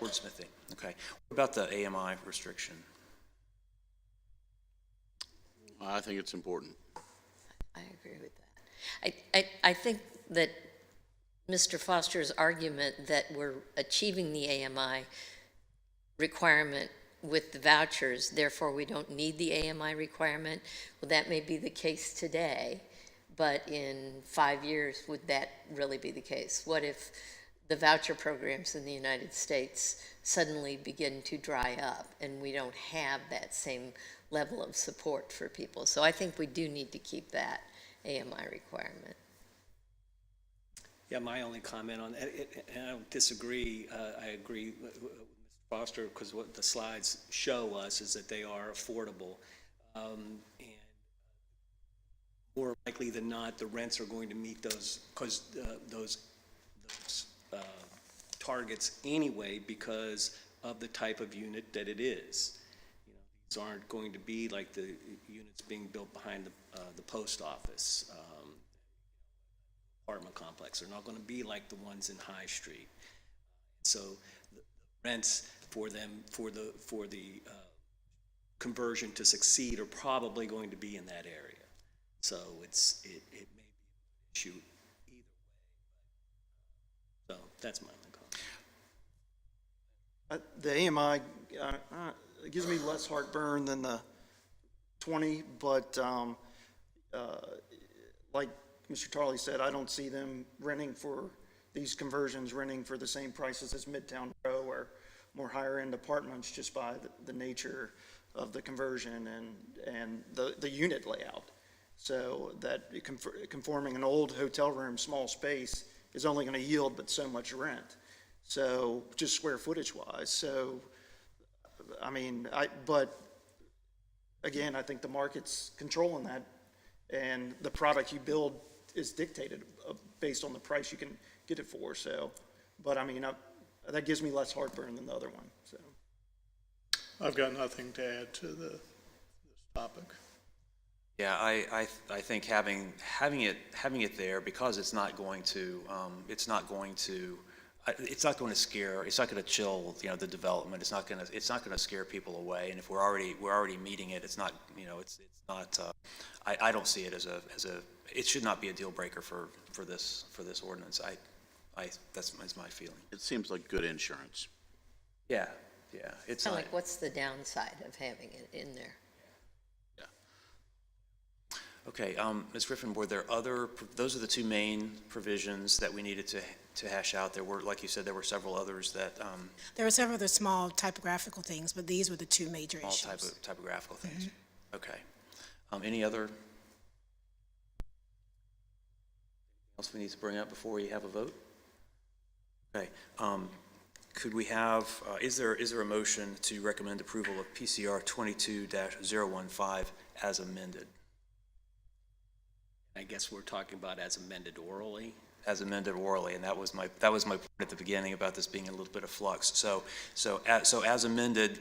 wordsmithing. Okay. What about the AMI restriction? I think it's important. I agree with that. I think that Mr. Foster's argument that we're achieving the AMI requirement with the vouchers, therefore we don't need the AMI requirement, well, that may be the case today, but in 5 years, would that really be the case? What if the voucher programs in the United States suddenly begin to dry up and we don't have that same level of support for people? So I think we do need to keep that AMI requirement. Yeah, my only comment on that, and I don't disagree, I agree with Mr. Foster, because what the slides show us is that they are affordable. And more likely than not, the rents are going to meet those, because those targets anyway, because of the type of unit that it is. These aren't going to be like the units being built behind the post office. Apartment complex. They're not going to be like the ones in High Street. So the rents for them, for the conversion to succeed, are probably going to be in that area. So it may be an issue either way. So that's my only comment. The AMI it gives me less heartburn than the 20, but like Mr. Tarley said, I don't see them renting for these conversions, renting for the same prices as Midtown Row or more higher-end apartments, just by the nature of the conversion and the unit layout. So that conforming an old hotel room, small space, is only going to yield but so much rent. So just square footage wise. So, I mean, but again, I think the market's controlling that, and the product you build is dictated based on the price you can get it for. So, but I mean, that gives me less heartburn than the other one. So, I've got nothing to add to this topic. Yeah, I think having it there, because it's not going to scare, it's not going to chill, the development. It's not going to scare people away. And if we're already meeting it, it's not, it's not. I don't see it as a. It should not be a deal breaker for this ordinance. That's my feeling. It seems like good insurance. Yeah. It's Kind of not, like, what's the downside of having it in there? okay. Ms. Griffin, were there those are the two main provisions that we needed to hash out. There were, like you said, there were several others that. There were several other small typographical things, but these were the two major All issues. typographical things. Okay. Any other else we need to bring up before we have a vote? Okay. Could we have, is there a motion to recommend approval of PCR 22-015 as amended? I guess we're talking about as amended orally. as amended orally, and that was my point at the beginning about this being a little bit of flux. So as amended,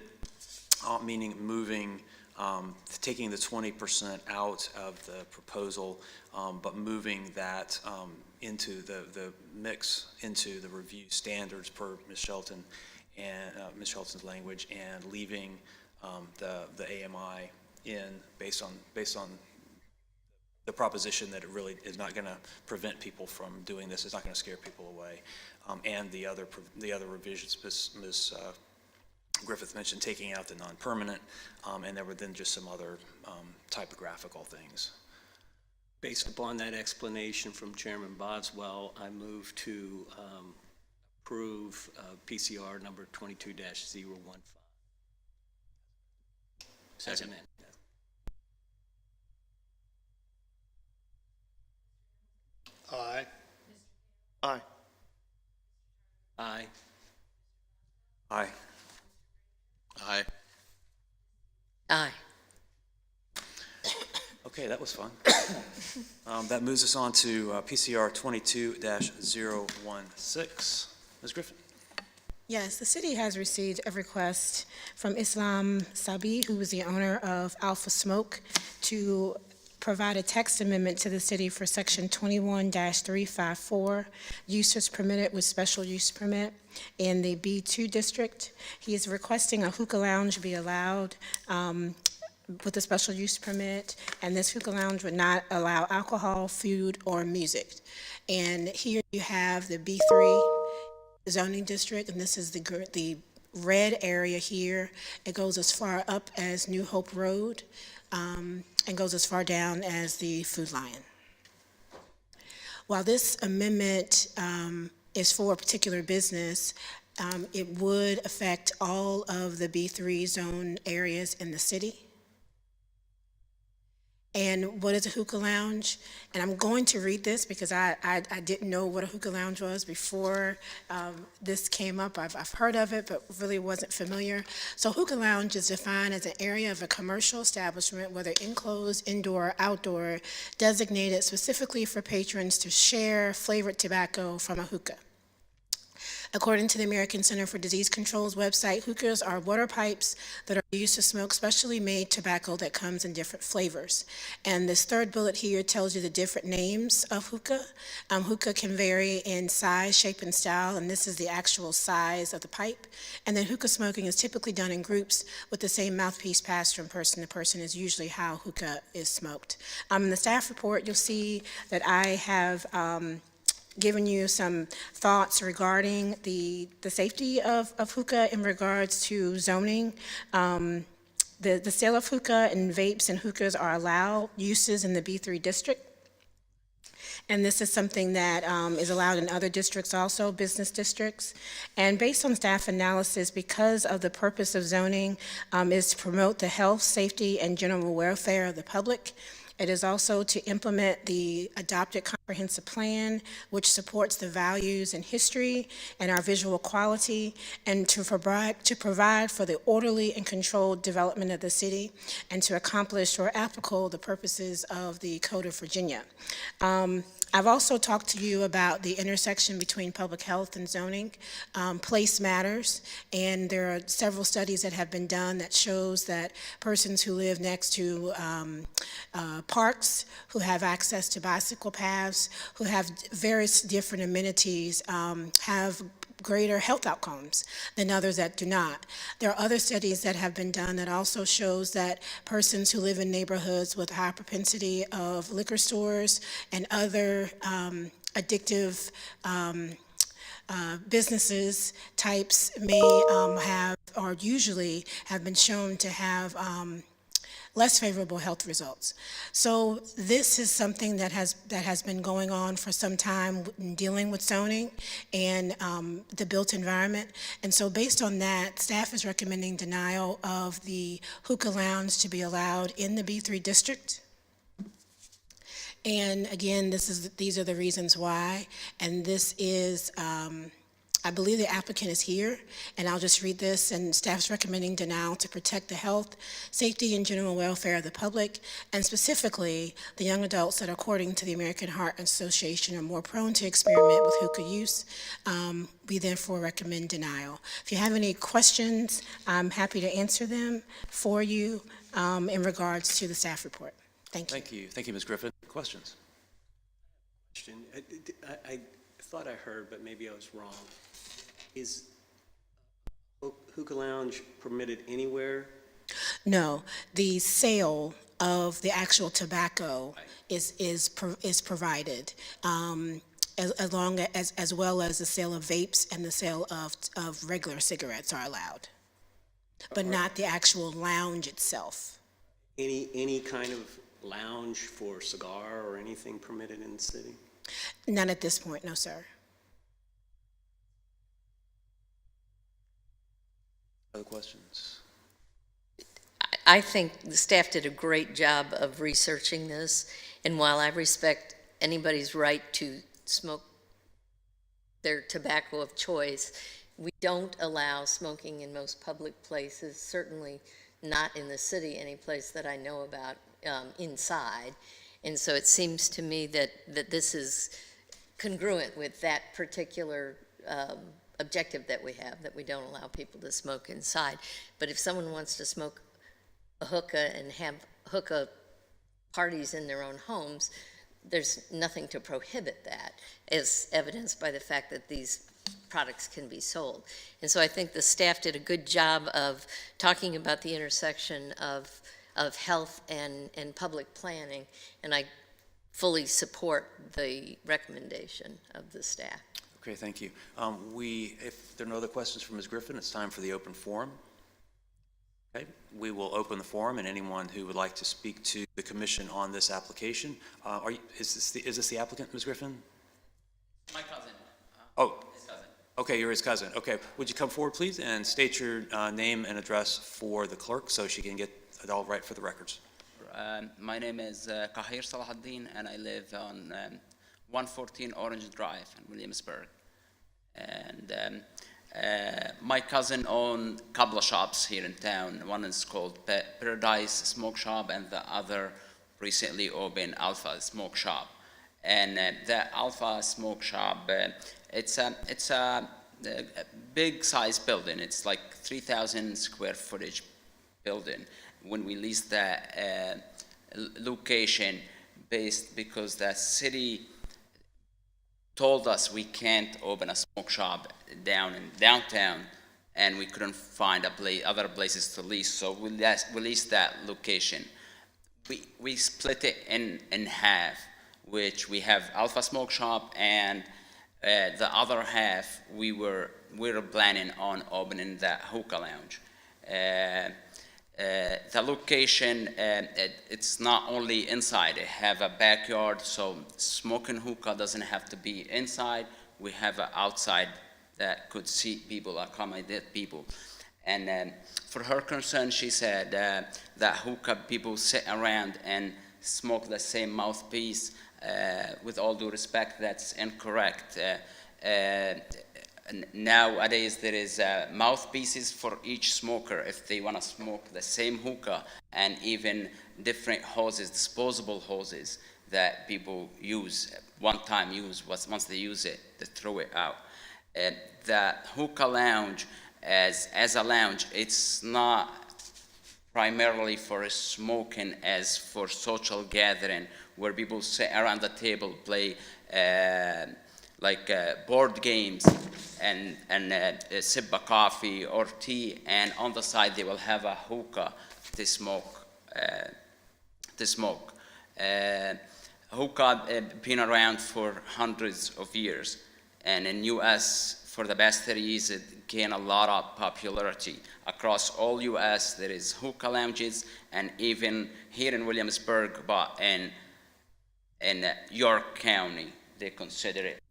meaning moving, taking the 20% out of the proposal, but moving that into the mix, into the review standards per Ms. Shelton and Ms. Shelton's language, and leaving the AMI in based on the proposition that it really is not going to prevent people from doing this. It's not going to scare people away, and the other revisions Ms. Griffith mentioned, taking out the non-permanent, and there were then just some other typographical things. Based upon that explanation from Chairman Boswell, I move to approve PCR number 22-015. As amended. Aye. Aye. Aye. Aye. Aye. Aye. Okay, that was fun. That moves us on to PCR 22-016. Ms. Griffin. Yes, the city has received a request from Islam Sabi, who is the owner of Alpha Smoke, to provide a text amendment to the city for Section 21-354, uses permitted with special use permit in the B2 district. He is requesting a hookah lounge be allowed with a special use permit, and this hookah lounge would not allow alcohol, food, or music. And here you have the B3 zoning district, and this is the red area here. It goes as far up as New Hope Road, and goes as far down as the Food Lion. While this amendment is for a particular business, it would affect all of the B3 zone areas in the city. And what is a hookah lounge? And I'm going to read this because I didn't know what a hookah lounge was before this came up. I've heard of it, but really wasn't familiar. So hookah lounge is defined as an area of a commercial establishment, whether enclosed, indoor, or outdoor, designated specifically for patrons to share flavored tobacco from a hookah. According to the American Center for Disease Control's website, hookahs are water pipes that are used to smoke specially made tobacco that comes in different flavors. And this third bullet here tells you the different names of hookah. Hookah can vary in size, shape, and style, and this is the actual size of the pipe. And then hookah smoking is typically done in groups with the same mouthpiece passed from person to person is usually how hookah is smoked. In the staff report, you'll see that I have given you some thoughts regarding the safety of hookah in regards to zoning. The sale of hookah and vapes and hookahs are allowed uses in the B3 district. And this is something that is allowed in other districts also, business districts. And based on staff analysis, because of the purpose of zoning is to promote the health, safety, and general welfare of the public, it is also to implement the adopted comprehensive plan, which supports the values and history and our visual quality, and to provide for the orderly and controlled development of the city, and to accomplish or applicable the purposes of the Code of Virginia. I've also talked to you about the intersection between public health and zoning. Place matters, and there are several studies that have been done that shows that persons who live next to parks, who have access to bicycle paths, who have various different amenities, have greater health outcomes than others that do not. There are other studies that have been done that also shows that persons who live in neighborhoods with high propensity of liquor stores and other addictive businesses types may have, or usually have been shown to have less favorable health results. So this is something that has been going on for some time in dealing with zoning and the built environment. And so based on that, staff is recommending denial of the hookah lounge to be allowed in the B3 district. And again, these are the reasons why, and this is I believe the applicant is here, and I'll just read this. And staff's recommending denial to protect the health, safety, and general welfare of the public, and specifically the young adults that, according to the American Heart Association, are more prone to experiment with hookah use. We therefore recommend denial. If you have any questions, I'm happy to answer them for you in regards to the staff report. Thank you. Thank you. Thank you, Ms. Griffin. Questions? Question. I thought I heard, but maybe I was wrong. Is hookah lounge permitted anywhere? No, the sale of the actual tobacco is provided, as well as the sale of vapes and the sale of regular cigarettes are allowed, but not the actual lounge itself. Any kind of lounge for cigar or anything permitted in the city? None at this point, no, sir. Other questions? I think the staff did a great job of researching this, and while I respect anybody's right to smoke their tobacco of choice, we don't allow smoking in most public places, certainly not in the city, any place that I know about, inside. And so it seems to me that this is congruent with that particular objective that we have, that we don't allow people to smoke inside. But if someone wants to smoke a hookah and have hookah parties in their own homes, there's nothing to prohibit that, as evidenced by the fact that these products can be sold. And so I think the staff did a good job of talking about the intersection of health and public planning, and I fully support the recommendation of the staff. Okay, thank you. If there are no other questions from Ms. Griffin, it's time for the open forum. Okay, we will open the forum, and anyone who would like to speak to the commission on this application. Is this the applicant, Ms. Griffin? My cousin. His cousin. Okay, you're his cousin. Okay, would you come forward, please, and state your name and address for the clerk so she can get it all right for the records. My name is Kahir Salahuddin, and I live on 114 Orange Drive in Williamsburg. And my cousin owns a couple of shops here in town. One is called Paradise Smoke Shop, and the other recently opened Alpha Smoke Shop. And the Alpha Smoke Shop, it's a big size building. It's like 3,000 square footage building. When we leased that location, because the city told us we can't open a smoke shop down in downtown, and we couldn't find other places to lease, so we leased that location. We split it in half, which we have Alpha Smoke Shop, and the other half we were planning on opening the hookah lounge. The location, it's not only inside, it have a backyard, so smoking hookah doesn't have to be inside. We have outside that could seat people, accommodate people. And for her concern, she said that hookah people sit around and smoke the same mouthpiece. With all due respect, that's incorrect. Nowadays, there is mouthpieces for each smoker if they want to smoke the same hookah, and even different hoses, disposable hoses that people use, one-time use. Once they use it, they throw it out. The hookah lounge, as a lounge, it's not primarily for smoking, as for social gathering, where people sit around the table, play board games, and sip a coffee or tea, and on the side they will have a hookah to smoke. Hookah been around for hundreds of years, and in U.S. for the past 30 years it gained a lot of popularity. Across all U.S. there is hookah lounges, and even here in Williamsburg, but in York County, they consider it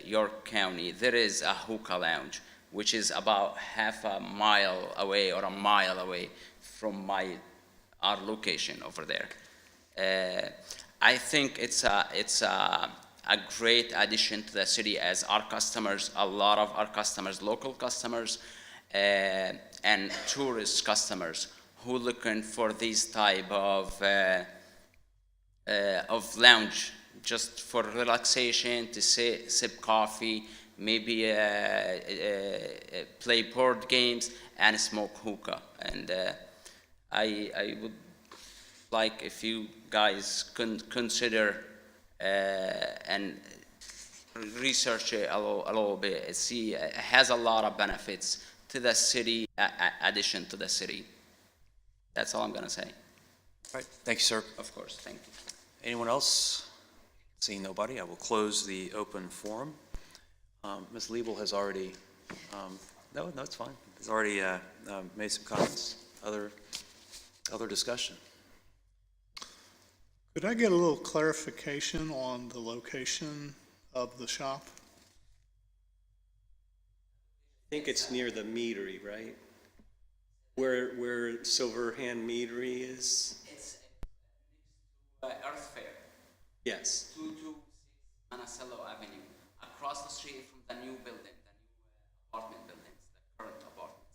York County, there is a hookah lounge, which is about half a mile away or a mile away from our location over there. I think it's a a great addition to the city as our customers, a lot of our customers, local customers, and tourist customers who looking for this type of lounge, just for relaxation, to sip coffee, maybe play board games and smoke hookah. And I would like if you guys consider and research it a little bit. See, it has a lot of benefits to the city, addition to the city. That's all I'm gonna say. All right, thank you, sir. Of course, thank you. Anyone else? Seeing nobody, I will close the open forum. Ms. Liebel has already, no, it's fine. Has already made some comments. Other discussion? Could I get a little clarification on the location of the shop? I think it's near the meadery, right? Where Silver Hand Meadery is? It's Earth Fair, Yes. 226 Monticello Avenue, across the street from the new building, the new apartment buildings, the current apartments.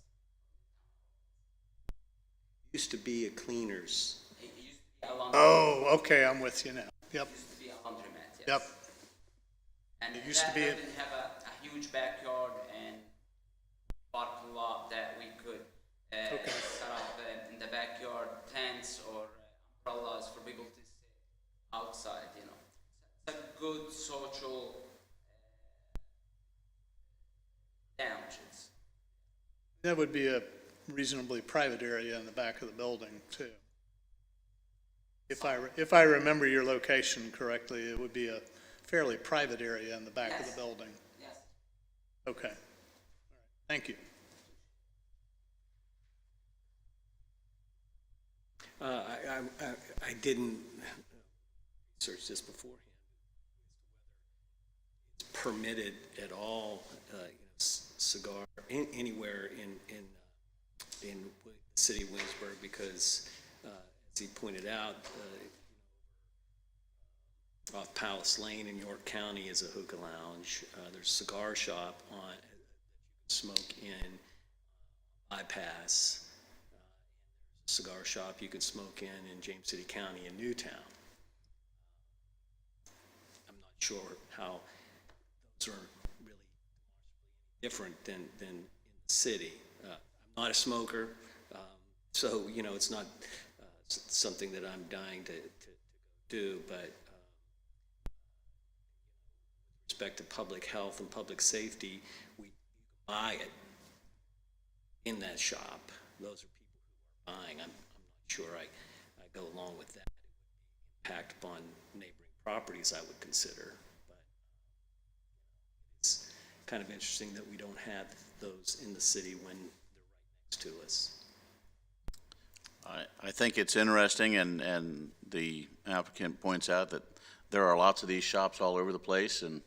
Used to be a cleaner's. It used to be a laundromat. Oh, okay, I'm with you now. Yep, Used to be a laundromat, yes. yep. And It used to that be a- building have a huge backyard and parking lot that we could Okay. set up in the backyard, tents or umbrellas for people to sit outside, you know. It's a good social lounge. That would be a reasonably private area in the back of the building, too. If I remember your location correctly, it would be a fairly private area in the back of the Yes. building. Yes. Okay. All right. Thank you. I didn't research this beforehand. It's permitted at all, cigar, anywhere in the city of Williamsburg, because, as he pointed out, off Palace Lane in York County is a hookah lounge. There's a cigar shop on, smoke in bypass. Cigar shop you can smoke in James City County in Newtown. I'm not sure how those are really different than in the city. I'm not a smoker, so, you know, it's not something that I'm dying to do, but with respect to public health and public safety, we buy it in that shop. Those are buying. I'm not sure I go along with that. Impact upon neighboring properties I would consider, but it's kind of interesting that we don't have those in the city when they're right next to us. I think it's interesting, and the applicant points out that there are lots of these shops all over the place, and it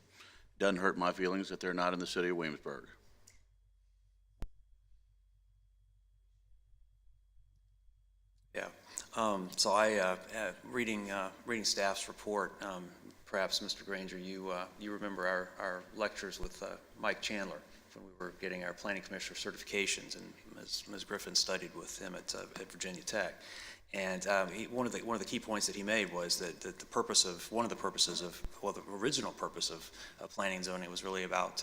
doesn't hurt my feelings that they're not in the city of Williamsburg. Yeah. So I, reading staff's report, perhaps, Mr. Granger, you remember our lectures with Mike Chandler when we were getting our planning commissioner certifications, and Ms. Griffin studied with him at Virginia Tech. And one of the key points that he made was that the original purpose of planning and zoning was really about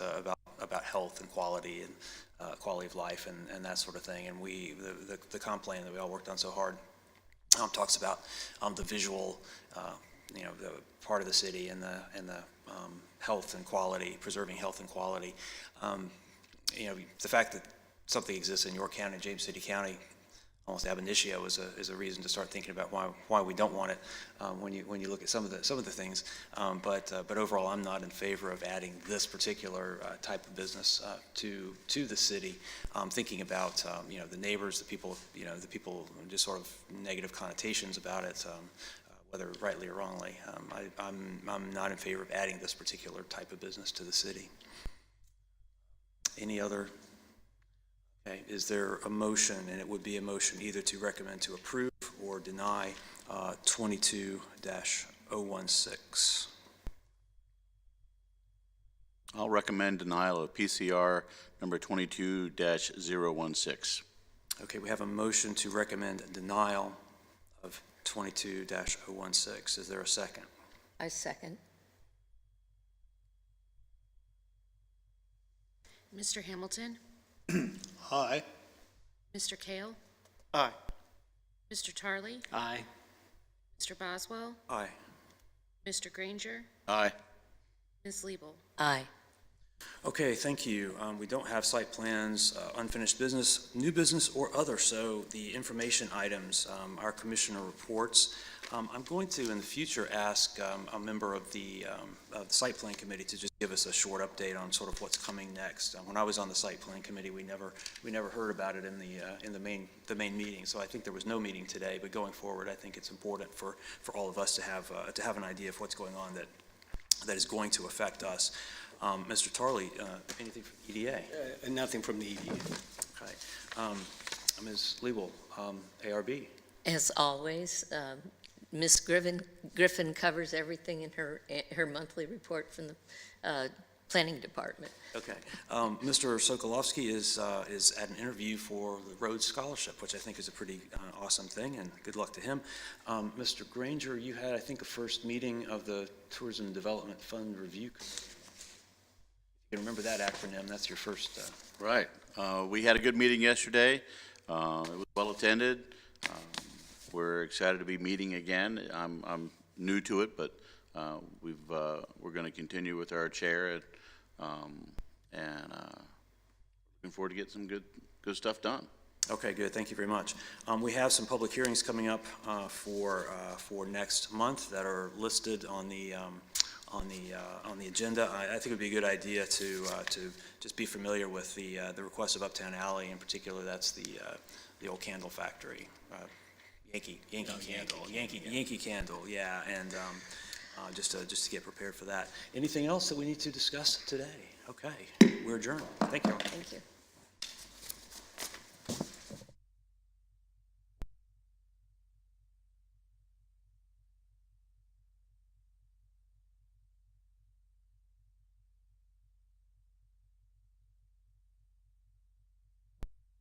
health and quality and quality of life and that sort of thing. And the comp plan that we all worked on so hard talks about the visual, the part of the city and the health and quality, preserving health and quality. The fact that something exists in York County, James City County, almost ab initio is a reason to start thinking about why we don't want it when you look at some of the things. But overall, I'm not in favor of adding this particular type of business to the city. Thinking about the neighbors, the people just sort of negative connotations about it, whether rightly or wrongly. I'm not in favor of adding this particular type of business to the city. Any other? Okay, is there a motion, and it would be a motion either to recommend to approve or deny 22-016? I'll recommend denial of PCR number 22-016. Okay, we have a motion to recommend denial of 22-016. Is there a second? I second. Mr. Hamilton, Aye. Mr. Kale, Aye. Mr. Tarley, Aye. Mr. Boswell, Aye. Mr. Granger, Aye. Ms. Liebel. Aye. Okay, thank you. We don't have site plans, unfinished business, new business, or other, so the information items, our commissioner reports. I'm going to, in the future, ask a member of the site plan committee to just give us a short update on sort of what's coming next. When I was on the site plan committee, we never heard about it in the main meeting, so I think there was no meeting today, but going forward, I think it's important for all of us to have an idea of what's going on that is going to affect us. Mr. Tarley, anything from EDA? Nothing from the EDA. Okay. Ms. Liebel, ARB. As always, Ms. Griffin covers everything in her monthly report from the planning department. Okay. Mr. Sokolovsky is at an interview for the Rhodes Scholarship, which I think is a pretty awesome thing, and good luck to him. Mr. Granger, you had, I think, a first meeting of the Tourism Development Fund Review Committee. You can remember that acronym. That's your first. Right. We had a good meeting yesterday. It was well attended. We're excited to be meeting again. I'm new to it, but we're going to continue with our chair and looking forward to get some good stuff done. Okay, good. Thank you very much. We have some public hearings coming up for next month that are listed on the agenda. I think it would be a good idea to just be familiar with the request of Uptown Alley. In particular, that's the old candle factory, Yankee Candle, yeah, and just to get prepared for that. Anything else that we need to discuss today? Okay, we're adjourned. Thank you. Thank you.